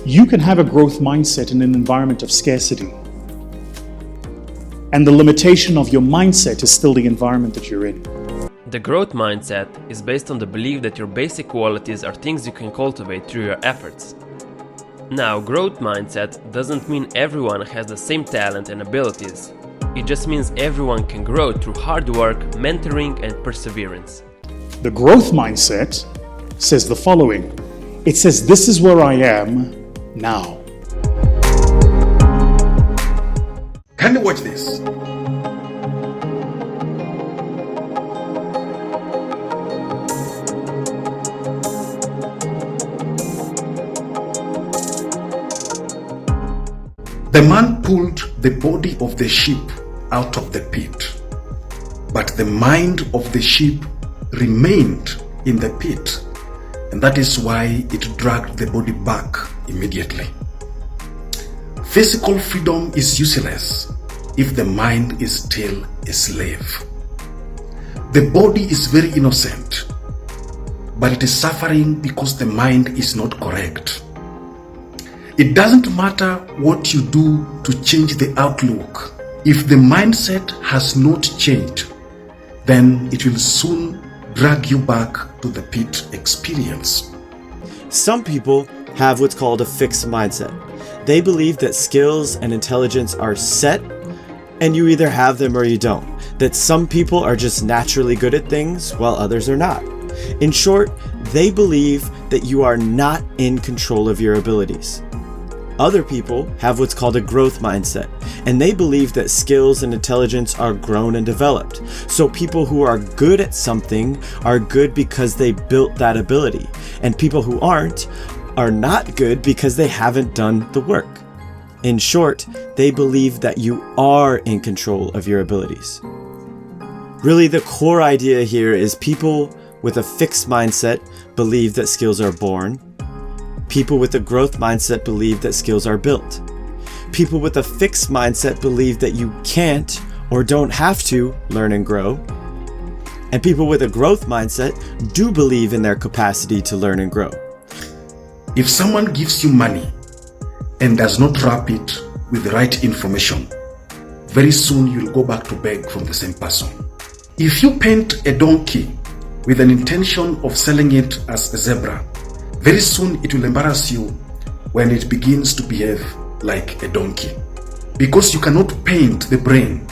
You can have a growth mindset in an environment of scarcity. And the limitation of your mindset is still the environment that you're in. The growth mindset is based on the belief that your basic qualities are things you can cultivate through your efforts. Now, growth mindset doesn't mean everyone has the same talent and abilities. It just means everyone can grow through hard work, mentoring, and perseverance. The growth mindset says the following. It says, this is where I am now. Can you watch this? The man pulled the body of the sheep out of the pit, but the mind of the sheep remained in the pit, and that is why it dragged the body back immediately. Physical freedom is useless if the mind is still a slave. The body is very innocent, but it is suffering because the mind is not correct. It doesn't matter what you do to change the outlook. If the mindset has not changed, then it will soon drag you back to the pit experience. Some people have what's called a fixed mindset. They believe that skills and intelligence are set and you either have them or you don't. That some people are just naturally good at things while others are not. In short, they believe that you are not in control of your abilities. Other people have what's called a growth mindset, and they believe that skills and intelligence are grown and developed. So people who are good at something are good because they built that ability, and people who aren't are not good because they haven't done the work. In short, they believe that you are in control of your abilities. Really, the core idea here is people with a fixed mindset believe that skills are born. People with a growth mindset believe that skills are built. People with a fixed mindset believe that you can't or don't have to learn and grow. And people with a growth mindset do believe in their capacity to learn and grow. If someone gives you money and does not wrap it with the right information, very soon you'll go back to beg from the same person. If you paint a donkey with an intention of selling it as a zebra, very soon it will embarrass you when it begins to behave like a donkey. Because you cannot paint the brain,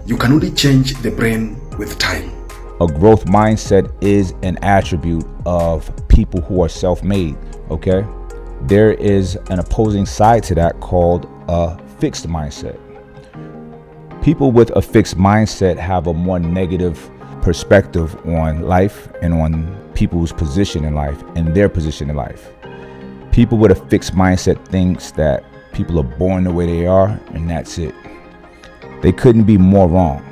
you can only change the brain with time. A growth mindset is an attribute of people who are self-made, okay? There is an opposing side to that called a fixed mindset. People with a fixed mindset have a more negative perspective on life and on people's position in life and their position in life. People with a fixed mindset thinks that people are born the way they are and that's it. They couldn't be more wrong.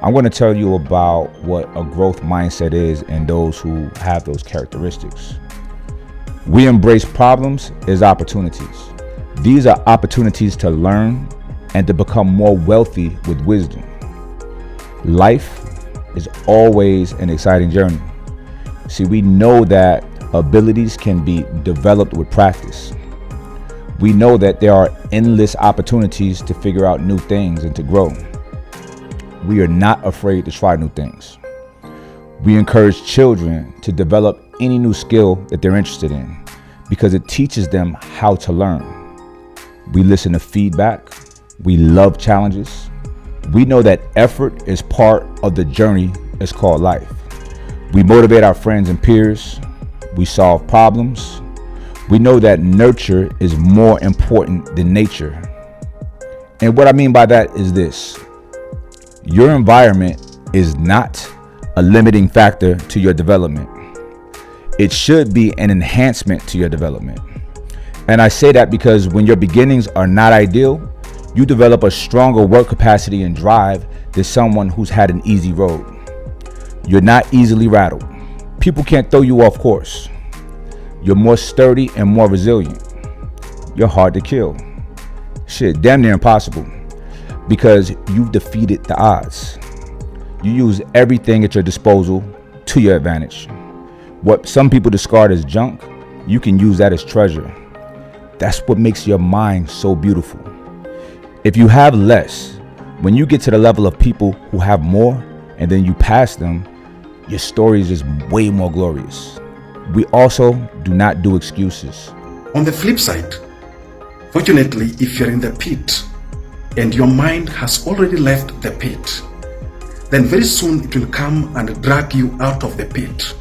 I'm going to tell you about what a growth mindset is and those who have those characteristics. We embrace problems as opportunities. These are opportunities to learn and to become more wealthy with wisdom. Life is always an exciting journey. See, we know that abilities can be developed with practice. We know that there are endless opportunities to figure out new things and to grow. We are not afraid to try new things. We encourage children to develop any new skill that they're interested in because it teaches them how to learn. We listen to feedback. We love challenges. We know that effort is part of the journey that's called life. We motivate our friends and peers. We solve problems. We know that nurture is more important than nature. And what I mean by that is this. Your environment is not a limiting factor to your development. It should be an enhancement to your development. And I say that because when your beginnings are not ideal, you develop a stronger work capacity and drive than someone who's had an easy road. You're not easily rattled. People can't throw you off course. You're more sturdy and more resilient. You're hard to kill. Shit, damn near impossible. Because you've defeated the odds. You use everything at your disposal to your advantage. What some people discard as junk, you can use that as treasure. That's what makes your mind so beautiful. If you have less, when you get to the level of people who have more and then you pass them, your story is just way more glorious. We also do not do excuses. On the flip side, fortunately, if you're in the pit and your mind has already left the pit, then very soon it will come and drag you out of the pit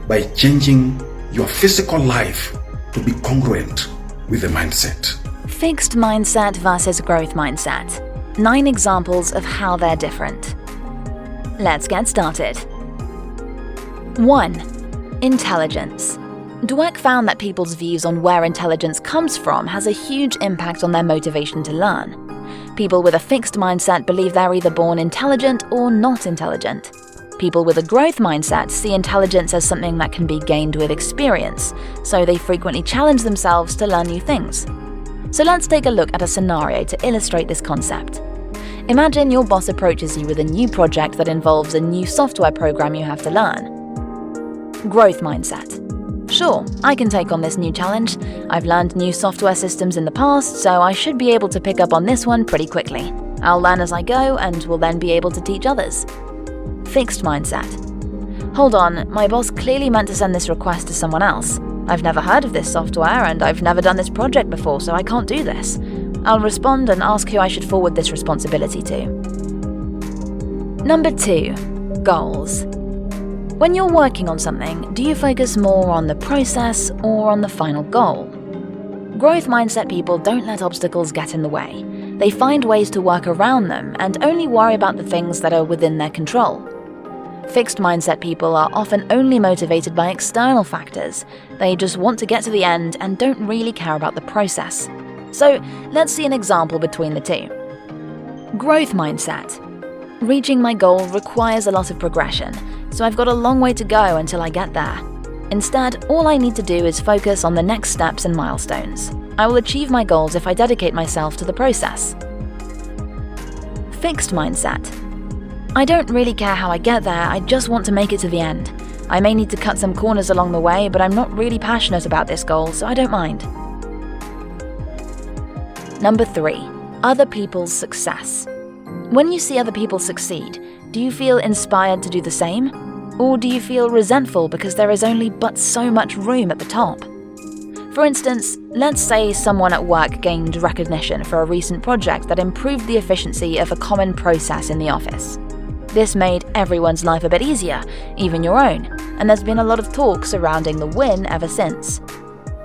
by changing your physical life to be congruent with the mindset. Fixed mindset versus growth mindset. 9 examples of how they're different. Let's get started. 1. Intelligence. Dweck found that people's views on where intelligence comes from has a huge impact on their motivation to learn. People with a fixed mindset believe they're either born intelligent or not intelligent. People with a growth mindset see intelligence as something that can be gained with experience, so they frequently challenge themselves to learn new things. So let's take a look at a scenario to illustrate this concept. Imagine your boss approaches you with a new project that involves a new software program you have to learn. Growth mindset. Sure, I can take on this new challenge. I've learned new software systems in the past, so I should be able to pick up on this one pretty quickly. I'll learn as I go and will then be able to teach others. Fixed mindset. Hold on, my boss clearly meant to send this request to someone else. I've never heard of this software and I've never done this project before, so I can't do this. I'll respond and ask who I should forward this responsibility to. Number 2. Goals. When you're working on something, do you focus more on the process or on the final goal? Growth mindset people don't let obstacles get in the way. They find ways to work around them and only worry about the things that are within their control. Fixed mindset people are often only motivated by external factors. They just want to get to the end and don't really care about the process. So let's see an example between the two. Growth mindset. Reaching my goal requires a lot of progression, so I've got a long way to go until I get there. Instead, all I need to do is focus on the next steps and milestones. I will achieve my goals if I dedicate myself to the process. Fixed mindset. I don't really care how I get there, I just want to make it to the end. I may need to cut some corners along the way, but I'm not really passionate about this goal, so I don't mind. Number 3. Other people's success. When you see other people succeed, do you feel inspired to do the same? Or do you feel resentful because there is only but so much room at the top? For instance, let's say someone at work gained recognition for a recent project that improved the efficiency of a common process in the office. This made everyone's life a bit easier, even your own, and there's been a lot of talk surrounding the win ever since.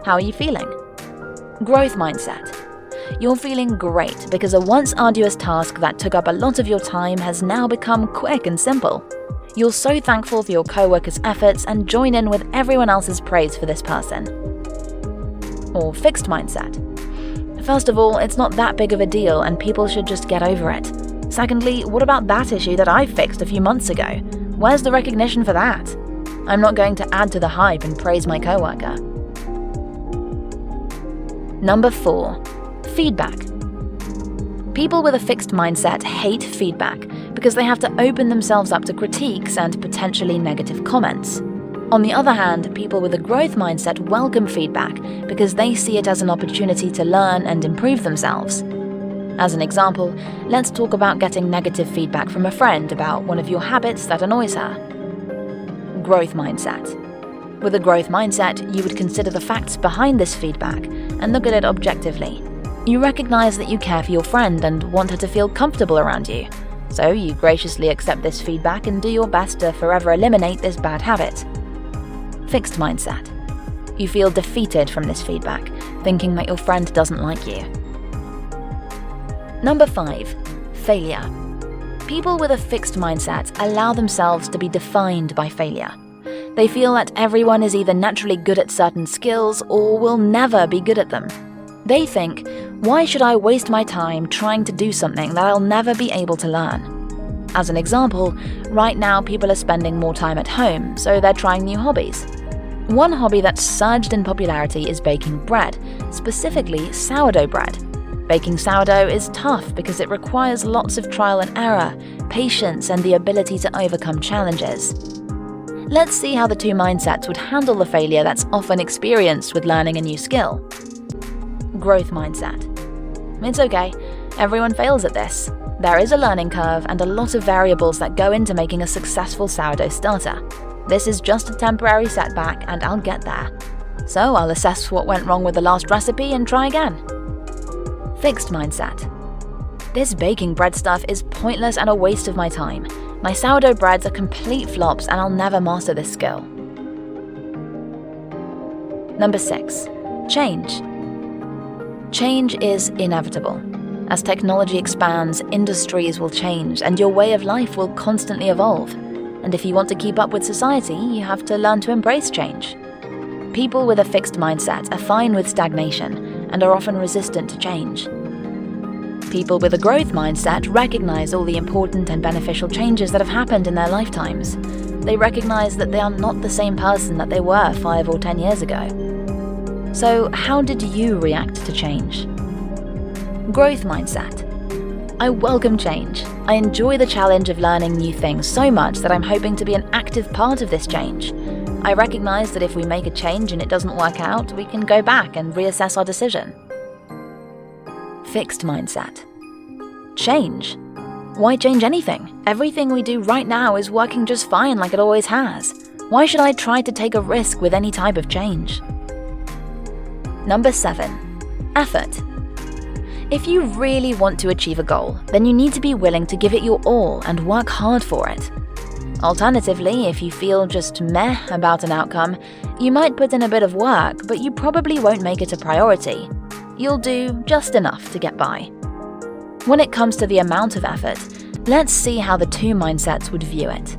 How are you feeling? Growth mindset. You're feeling great because a once arduous task that took up a lot of your time has now become quick and simple. You're so thankful for your co-workers' efforts and join in with everyone else's praise for this person. Or fixed mindset. First of all, it's not that big of a deal and people should just get over it. Secondly, what about that issue that I fixed a few months ago? Where's the recognition for that? I'm not going to add to the hype and praise my coworker. Number 4. Feedback. People with a fixed mindset hate feedback because they have to open themselves up to critiques and potentially negative comments. On the other hand, people with a growth mindset welcome feedback because they see it as an opportunity to learn and improve themselves. As an example, let's talk about getting negative feedback from a friend about one of your habits that annoys her. Growth mindset. With a growth mindset, you would consider the facts behind this feedback and look at it objectively. You recognize that you care for your friend and want her to feel comfortable around you. So you graciously accept this feedback and do your best to forever eliminate this bad habit. Fixed mindset. You feel defeated from this feedback, thinking that your friend doesn't like you. Number 5. Failure. People with a fixed mindset allow themselves to be defined by failure. They feel that everyone is either naturally good at certain skills or will never be good at them. They think, why should I waste my time trying to do something that I'll never be able to learn? As an example, right now people are spending more time at home, so they're trying new hobbies. One hobby that's surged in popularity is baking bread, specifically sourdough bread. Baking sourdough is tough because it requires lots of trial and error, patience, and the ability to overcome challenges. Let's see how the two mindsets would handle the failure that's often experienced with learning a new skill. growth mindset. It's okay, everyone fails at this. There is a learning curve and a lot of variables that go into making a successful sourdough starter. This is just a temporary setback and I'll get there. So I'll assess what went wrong with the last recipe and try again. Fixed mindset. This baking bread stuff is pointless and a waste of my time. My sourdough breads are complete flops and I'll never master this skill. Number 6. Change. Change is inevitable. As technology expands, industries will change and your way of life will constantly evolve. And if you want to keep up with society, you have to learn to embrace change. People with a fixed mindset are fine with stagnation and are often resistant to change. People with a growth mindset recognize all the important and beneficial changes that have happened in their lifetimes. They recognize that they are not the same person that they were 5 or 10 years ago. So, how did you react to change? Growth mindset. I welcome change. I enjoy the challenge of learning new things so much that I'm hoping to be an active part of this change. I recognize that if we make a change and it doesn't work out, we can go back and reassess our decision. Fixed mindset. Change. Why change anything? Everything we do right now is working just fine like it always has. Why should I try to take a risk with any type of change? Number 7. Effort. If you really want to achieve a goal, then you need to be willing to give it your all and work hard for it. Alternatively, if you feel just meh about an outcome, you might put in a bit of work, but you probably won't make it a priority. You'll do just enough to get by. When it comes to the amount of effort, let's see how the two mindsets would view it.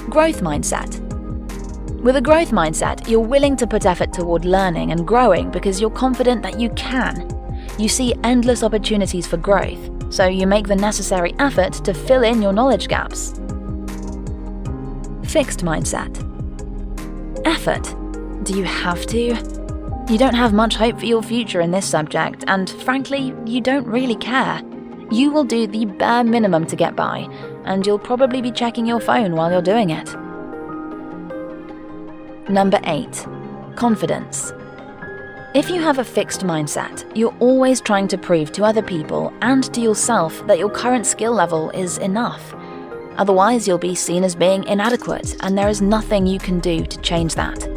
Growth mindset. With a growth mindset, you're willing to put effort toward learning and growing because you're confident that you can. You see endless opportunities for growth, so you make the necessary effort to fill in your knowledge gaps. Fixed mindset. Effort. Do you have to? You don't have much hope for your future in this subject, and frankly, you don't really care. You will do the bare minimum to get by, and you'll probably be checking your phone while you're doing it. Number 8. Confidence. If you have a fixed mindset, you're always trying to prove to other people and to yourself that your current skill level is enough. Otherwise, you'll be seen as being inadequate, and there is nothing you can do to change that.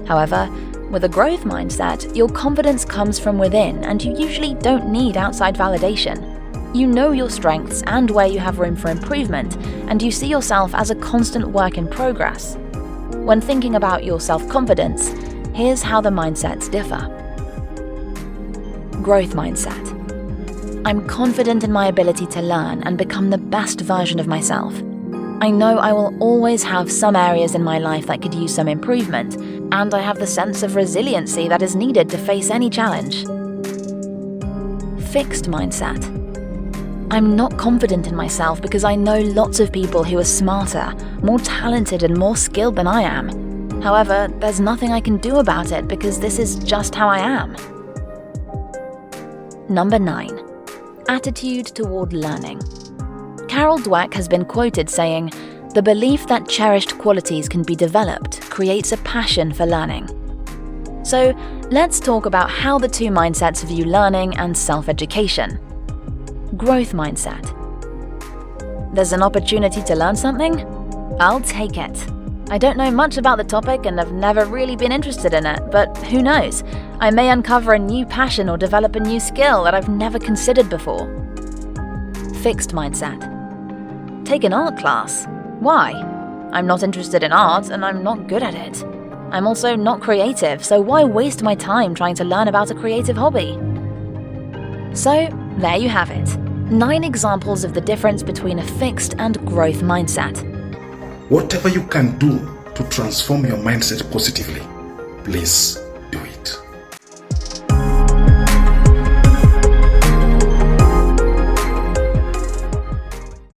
However, with a growth mindset, your confidence comes from within, and you usually don't need outside validation. You know your strengths and where you have room for improvement, and you see yourself as a constant work in progress. When thinking about your self-confidence, here's how the mindsets differ. Growth mindset. I'm confident in my ability to learn and become the best version of myself. I know I will always have some areas in my life that could use some improvement, and I have the sense of resiliency that is needed to face any challenge. Fixed mindset. I'm not confident in myself because I know lots of people who are smarter, more talented, and more skilled than I am. However, there's nothing I can do about it because this is just how I am. Number 9. Attitude toward learning. Carol Dweck has been quoted saying, "The belief that cherished qualities can be developed creates a passion for learning." So, let's talk about how the two mindsets view learning and self-education. Growth mindset. There's an opportunity to learn something? I'll take it. I don't know much about the topic and have never really been interested in it, but who knows? I may uncover a new passion or develop a new skill that I've never considered before. Fixed mindset. Take an art class. Why? I'm not interested in art and I'm not good at it. I'm also not creative, so why waste my time trying to learn about a creative hobby? So, there you have it. 9 examples of the difference between a fixed and growth mindset. Whatever you can do to transform your mindset positively, please